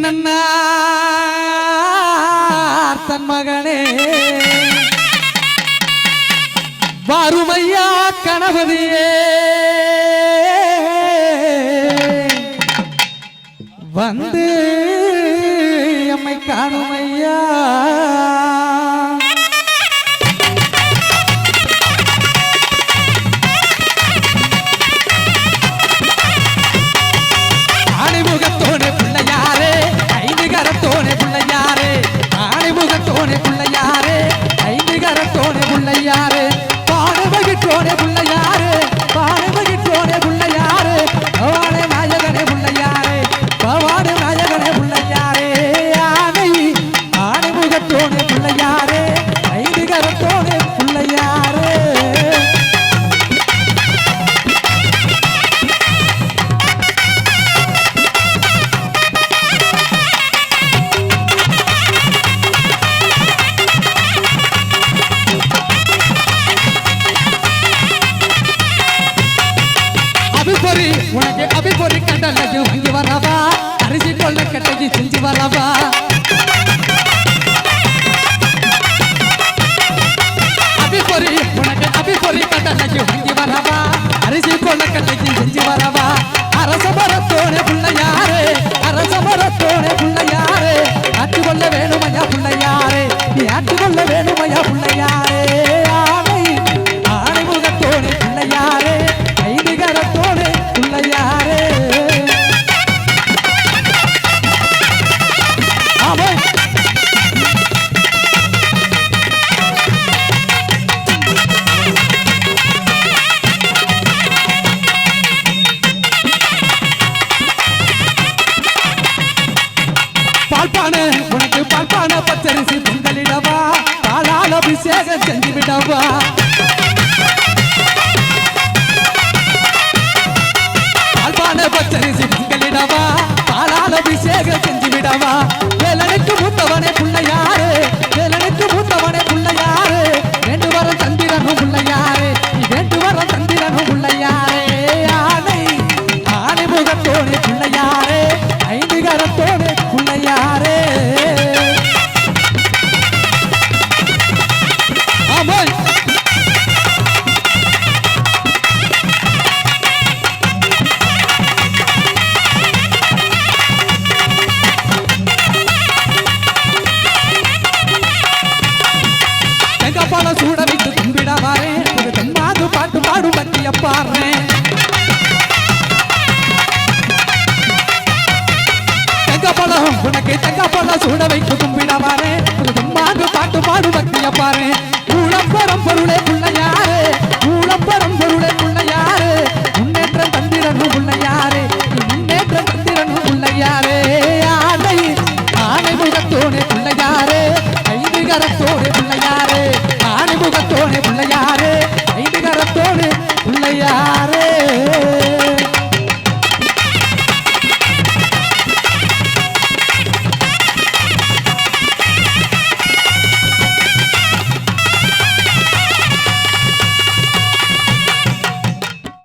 கண்ணன்னா தன் மகனே வாருமையா கணபதியே வந்து எம்மை காணுமையா ஆணிமுகத்தோனே பிள்ளையாரே ஐந்து கரத்தோனே பிள்ளையாரே ஆணிமுகத்தோனே பிள்ளையாரே ஐந்து கரத்தோனே பிள்ளையாரே பாடுவகிட்டோனே பிள்ளையாரே பாடுவகிட்டோனே பிள்ளையாரே பவானே நாயகனே பிள்ளையாரே பவானே நாயகனே பிள்ளையாரே ஆனை ஆணிமுகத்தோனே பிள்ளையாரே ஐந்து கரத்தோனே பிள்ளையாரே உனக்கு அபிபொறி கண்டலைக்கு வாங்கி வரவா அரிசி கொள்ள கட்டைக்கு செஞ்சு வரவா அபிபொறி உனக்கு அபிபொறி கண்டலைக்கு வாங்கி வரவா அரிசி கொள்ள கட்டைக்கு செஞ்சு வரவா அரச மரத்தோனே பிள்ளையாரே அரச மரத்தோனே பிள்ளையாரே ஆட்டுக்கொள்ள வேணுமையா பிள்ளையாரே நீ ஆட்டுக்கொள்ள வேணுமையா பிள்ளையாரே ஆனை ஆணைமுகத்தோனே பிள்ளையாரே ஐந்து கரத்தோனே பிள்ளையாரே பால்பான உனக்கு பால்பான பச்சரிசி பொங்கலிடவா பாலால் அபிஷேகம் செஞ்சு விடவா பால்பான பச்சரிசி பொங்கலிடவா பாலால் அபிஷேகம் செஞ்சு விடவா வேலனுக்கு மூத்தவனே பிள்ளையாரே வேலனுக்கு மூத்தவனே பிள்ளையாரே வேண்டு வர தந்திரனும் பிள்ளையாரே நீ வேண்டு வர தந்திரனும் பிள்ளையாரே ஆனை ஆனை முகத்தோனே பிள்ளையாரே ஐந்து கரத்தோனே பிள்ளையாரே ஆமாய் தெங்கப்பால சூட வைத்து கும்பிட வாரேன் ஒரு தெம்மாது பாட்டு பாடும் பற்றிய பாடுறேன் தெங்கப்பழம் உனக்கு தெங்கப்பழம் சூட வைத்து கும்பிட வாரேன் ஒரு தெம்மாது பாட்டு பாடும் பற்றிய பாறேன்